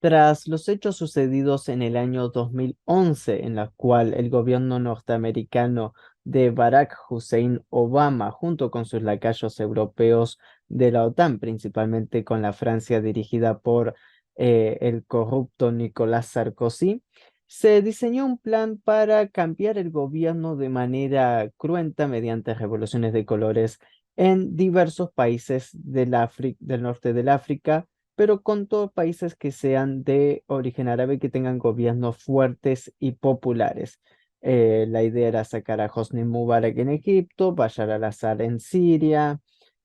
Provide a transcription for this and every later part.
Tras los hechos sucedidos en el año 2011, en la cual el gobierno norteamericano de Barack Hussein Obama, junto con sus lacayos europeos de la OTAN, principalmente con la Francia dirigida por el corrupto Nicolás Sarkozy, se diseñó un plan para cambiar el gobierno de manera cruenta mediante revoluciones de colores en diversos países del norte del África, pero con todos países que sean de origen árabe, que tengan gobiernos fuertes y populares. La idea era sacar a Hosni Mubarak en Egipto, Bashar al-Assad en Siria,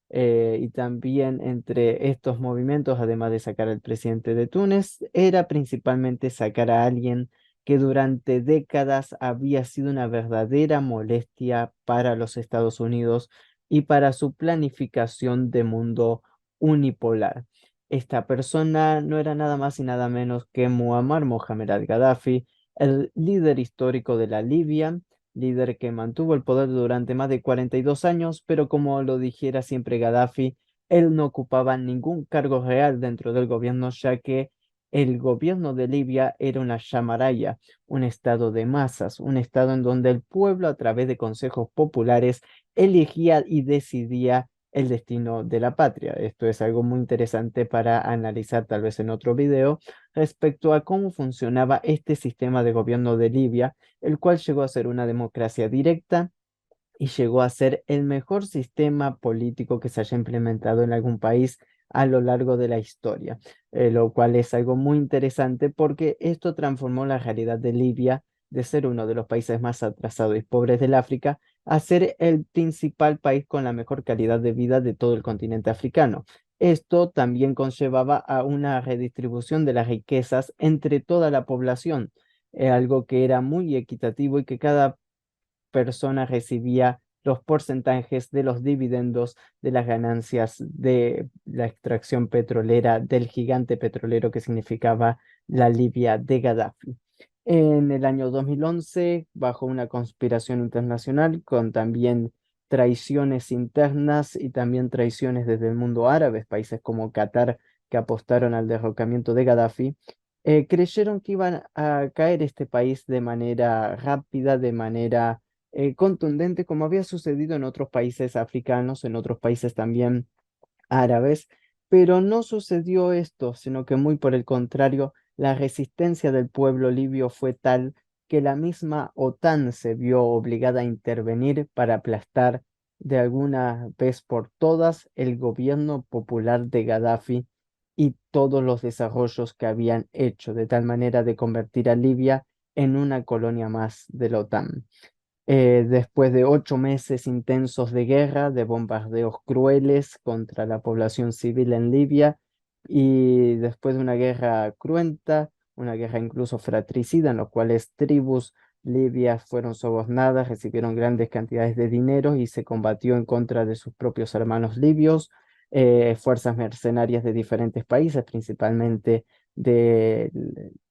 y también entre estos movimientos, además de sacar al presidente de Túnez, era principalmente sacar a alguien que durante décadas había sido una verdadera molestia para los Estados Unidos y para su planificación de mundo unipolar. Esta persona no era nada más y nada menos que Muammar Mohamed al-Gaddafi, el líder histórico de la Libia, líder que mantuvo el poder durante más de 42 años, pero como lo dijera siempre Gaddafi, él no ocupaba ningún cargo real dentro del gobierno, ya que el gobierno de Libia era una llamaraya, un estado de masas, un estado en donde el pueblo a través de consejos populares elegía y decidía el destino de la patria. Esto es algo muy interesante para analizar tal vez en otro video respecto a cómo funcionaba este sistema de gobierno de Libia, el cual llegó a ser una democracia directa y llegó a ser el mejor sistema político que se haya implementado en algún país a lo largo de la historia, lo cual es algo muy interesante porque esto transformó la realidad de Libia de ser uno de los países más atrasados y pobres del África a ser el principal país con la mejor calidad de vida de todo el continente africano. Esto también conllevaba a una redistribución de las riquezas entre toda la población, algo que era muy equitativo y que cada persona recibía los porcentajes de los dividendos de las ganancias de la extracción petrolera del gigante petrolero que significaba la Libia de Gaddafi. En el año 2011, bajo una conspiración internacional con también traiciones internas y también traiciones desde el mundo árabe, países como Qatar que apostaron al derrocamiento de Gaddafi, creyeron que iban a caer este país de manera rápida, de manera contundente, como había sucedido en otros países africanos, en otros países también árabes, pero no sucedió esto, sino que muy por el contrario, la resistencia del pueblo libio fue tal que la misma OTAN se vio obligada a intervenir para aplastar de alguna vez por todas el gobierno popular de Gaddafi y todos los desarrollos que habían hecho, de tal manera de convertir a Libia en una colonia más de la OTAN. Después de 8 meses intensos de guerra, de bombardeos crueles contra la población civil en Libia, y después de una guerra cruenta, una guerra incluso fratricida, en la cuales tribus libias fueron sobornadas, recibieron grandes cantidades de dinero y se combatió en contra de sus propios hermanos libios, fuerzas mercenarias de diferentes países, principalmente de,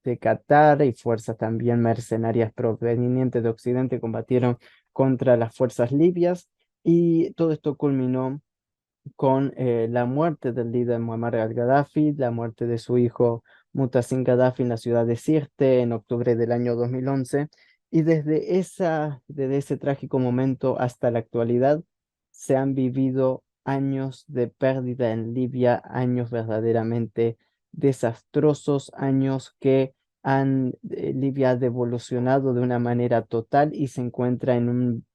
de Qatar, y fuerzas también mercenarias provenientes de Occidente combatieron contra las fuerzas libias, y todo esto culminó con la muerte del líder Muammar al-Gaddafi, la muerte de su hijo Muhtasim Gaddafi en la ciudad de Sirte en octubre del año 2011, y desde ese trágico momento hasta la actualidad se han vivido años de pérdida en Libia, años verdaderamente desastrosos, años que Libia ha devolucionado de una manera total y se encuentra en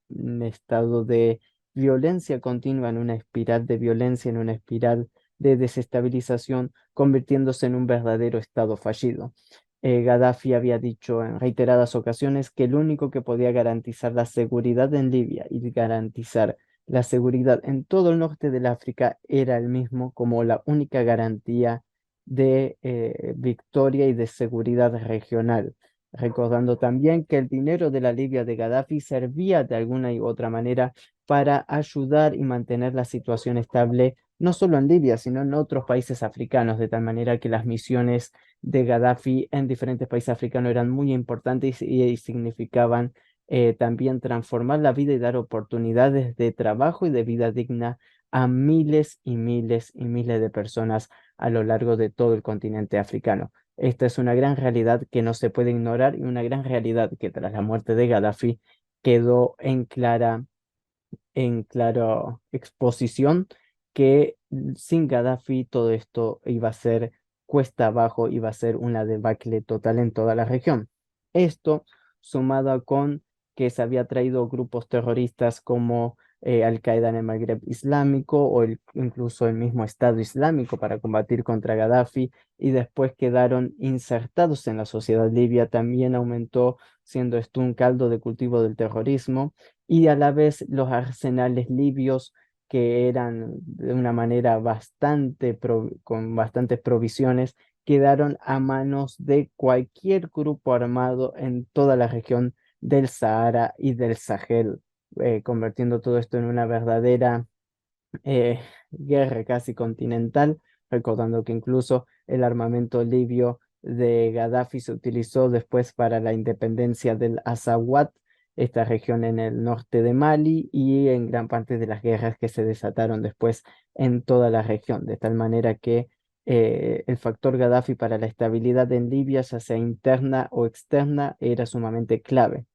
un estado de violencia continua, en una espiral de violencia, en una espiral de desestabilización, convirtiéndose en un verdadero estado fallido. Gaddafi había dicho en reiteradas ocasiones que el único que podía garantizar la seguridad en Libia y garantizar la seguridad en todo el norte del África era el mismo como la única garantía de victoria y de seguridad regional, recordando también que el dinero de la Libia de Gaddafi servía de alguna u otra manera para ayudar y mantener la situación estable, no solo en Libia, sino en otros países africanos, de tal manera que las misiones de Gaddafi en diferentes países africanos eran muy importantes y significaban también transformar la vida y dar oportunidades de trabajo y de vida digna a miles y miles y miles de personas a lo largo de todo el continente africano. Esta es una gran realidad que no se puede ignorar y una gran realidad que tras la muerte de Gaddafi quedó en clara exposición que sin Gaddafi todo esto iba a ser cuesta abajo, iba a ser una debacle total en toda la región. Esto sumado con que se había traído grupos terroristas como Al-Qaeda en el Magreb Islámico o incluso el mismo Estado Islámico para combatir contra Gaddafi y después quedaron insertados en la sociedad libia, también aumentó siendo esto un caldo de cultivo del terrorismo y a la vez los arsenales libios que eran de una manera con bastantes provisiones, quedaron a manos de cualquier grupo armado en toda la región del Sahara y del Sahel, convirtiendo todo esto en una verdadera guerra casi continental, recordando que incluso el armamento libio de Gaddafi se utilizó después para la independencia del Azawad, esta región en el norte de Mali, y en gran parte de las guerras que se desataron después en toda la región, de tal manera que el factor Gaddafi para la estabilidad en Libia, ya sea interna o externa, era sumamente clave.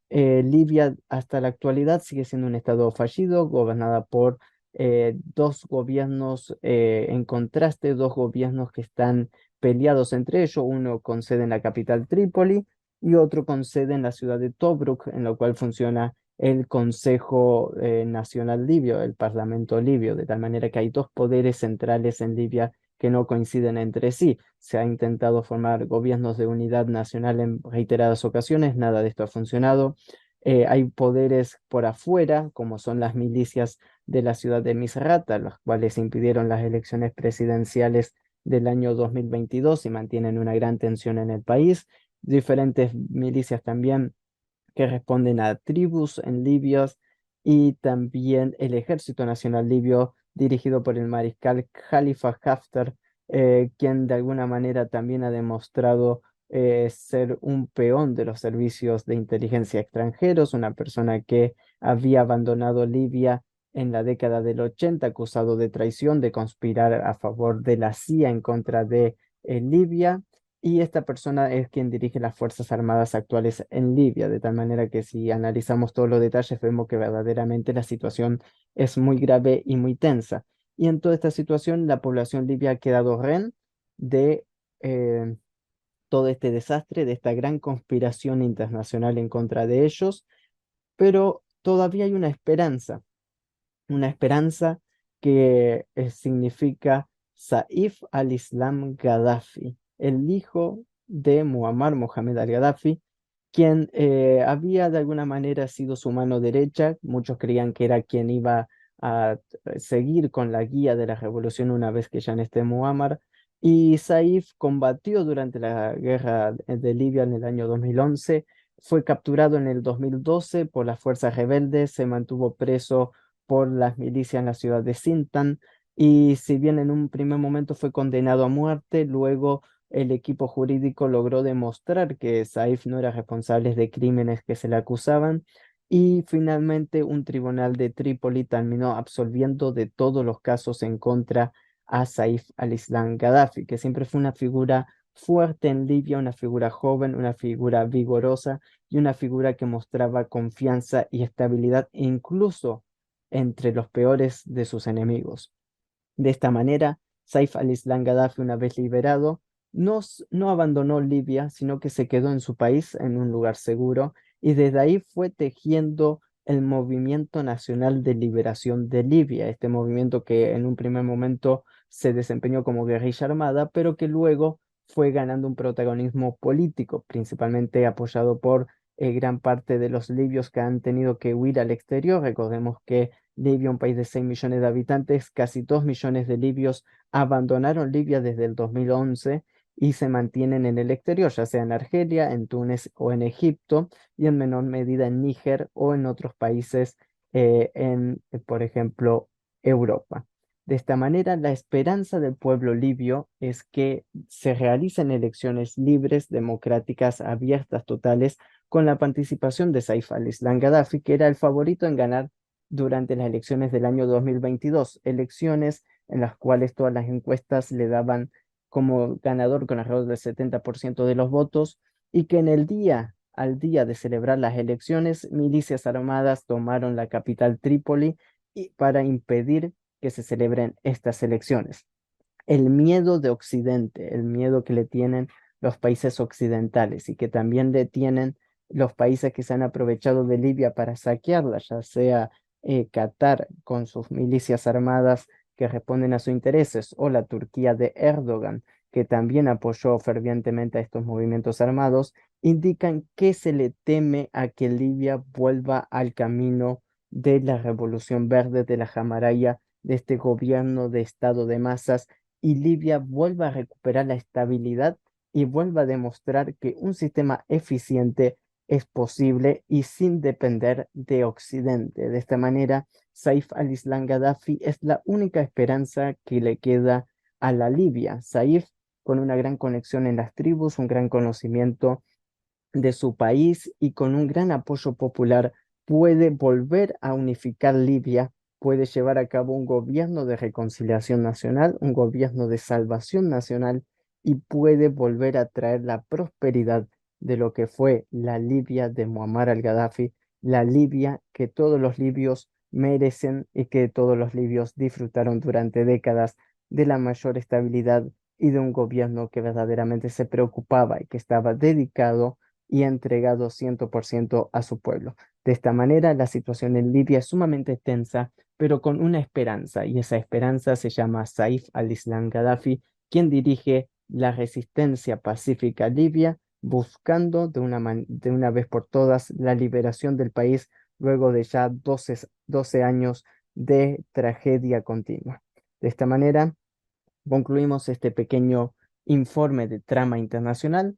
Libia hasta la actualidad sigue siendo un estado fallido, gobernada por dos gobiernos en contraste, dos gobiernos que están peleados entre ellos, uno con sede en la capital Trípoli y otro con sede en la ciudad de Tobruk, en lo cual funciona el Consejo Nacional Libio, el Parlamento Libio, de tal manera que hay dos poderes centrales en Libia que no coinciden entre sí. Se ha intentado formar gobiernos de unidad nacional en reiteradas ocasiones, nada de esto ha funcionado. Hay poderes por afuera, como son las milicias de la ciudad de Misrata, los cuales impidieron las elecciones presidenciales del año 2022 y mantienen una gran tensión en el país. Diferentes milicias también que responden a tribus en Libia y también el Ejército Nacional Libio dirigido por el mariscal Khalifa Haftar, quien de alguna manera también ha demostrado ser un peón de los servicios de inteligencia extranjeros, una persona que había abandonado Libia en la década del 80 acusado de traición, de conspirar a favor de la CIA en contra de Libia y esta persona es quien dirige las Fuerzas Armadas actuales en Libia, de tal manera que si analizamos todos los detalles vemos que verdaderamente la situación es muy grave y muy tensa. Y en toda esta situación la población libia ha quedado rehén de eh, todo este desastre, de esta gran conspiración internacional en contra de ellos, pero todavía hay una esperanza que significa Saif al-Islam Gaddafi, el hijo de Muammar Mohamed al-Gaddafi, quien había de alguna manera sido su mano derecha. Muchos creían que era quien iba a seguir con la guía de la revolución una vez que ya no esté Muammar. Y Saif combatió durante la guerra de Libia en el año 2011, fue capturado en el 2012 por las fuerzas rebeldes, se mantuvo preso por las milicias en la ciudad de Sintan y si bien en un primer momento fue condenado a muerte, luego el equipo jurídico logró demostrar que Saif no era responsable de crímenes que se le acusaban y finalmente un tribunal de Trípoli terminó absolviendo de todos los casos en contra a Saif al-Islam Gaddafi, que siempre fue una figura fuerte en Libia, una figura joven, una figura vigorosa y una figura que mostraba confianza y estabilidad incluso entre los peores de sus enemigos. De esta manera, Saif al-Islam Gaddafi, una vez liberado, no abandonó Libia, sino que se quedó en su país, en un lugar seguro, y desde ahí fue tejiendo el Movimiento Nacional de Liberación de Libia, este movimiento que en un primer momento se desempeñó como guerrilla armada, pero que luego fue ganando un protagonismo político, principalmente apoyado por gran parte de los libios que han tenido que huir al exterior. Recordemos que Libia, un país de 6 millones de habitantes, casi 2 millones de libios abandonaron Libia desde el 2011 y se mantienen en el exterior, ya sea en Argelia, en Túnez o en Egipto, y en menor medida en Níger o en otros países por ejemplo, Europa. De esta manera, la esperanza del pueblo libio es que se realicen elecciones libres, democráticas, abiertas, totales, con la participación de Saif al-Islam Gaddafi, que era el favorito en ganar durante las elecciones del año 2022, elecciones en las cuales todas las encuestas le daban como ganador con alrededor del 70% de los votos y que al día de celebrar las elecciones, milicias armadas tomaron la capital Trípoli y para impedir que se celebren estas elecciones. El miedo de Occidente, el miedo que le tienen los países occidentales y que también le tienen los países que se han aprovechado de Libia para saquearla, ya sea Qatar con sus milicias armadas que responden a sus intereses, o la Turquía de Erdogan, que también apoyó fervientemente a estos movimientos armados, indican que se le teme a que Libia vuelva al camino de la revolución verde, de la Jamaraya, de este gobierno de estado de masas, y Libia vuelva a recuperar la estabilidad y vuelva a demostrar que un sistema eficiente es posible y sin depender de Occidente. De esta manera, Saif al-Islam Gaddafi es la única esperanza que le queda a la Libia. Saif, con una gran conexión en las tribus, un gran conocimiento de su país y con un gran apoyo popular puede volver a unificar Libia, puede llevar a cabo un gobierno de reconciliación nacional, un gobierno de salvación nacional y puede volver a traer la prosperidad de lo que fue la Libia de Muammar al-Gaddafi, la Libia que todos los libios merecen y que todos los libios disfrutaron durante décadas de la mayor estabilidad y de un gobierno que verdaderamente se preocupaba y que estaba dedicado y ha entregado 100% a su pueblo. De esta manera, la situación en Libia es sumamente tensa, pero con una esperanza, y esa esperanza se llama Saif al-Islam Gaddafi, quien dirige la resistencia pacífica libia, buscando de una vez por todas la liberación del país luego de ya 12 años de tragedia continua. De esta manera, concluimos este pequeño informe de trama internacional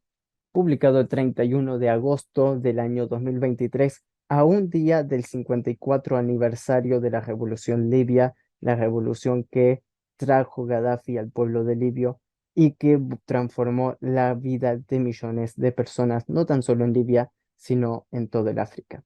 publicado el 31 de agosto del año 2023, a un día del 54 aniversario de la revolución libia, la revolución que trajo Gaddafi al pueblo de Libio y que transformó la vida de millones de personas, no tan solo en Libia, sino en todo el África.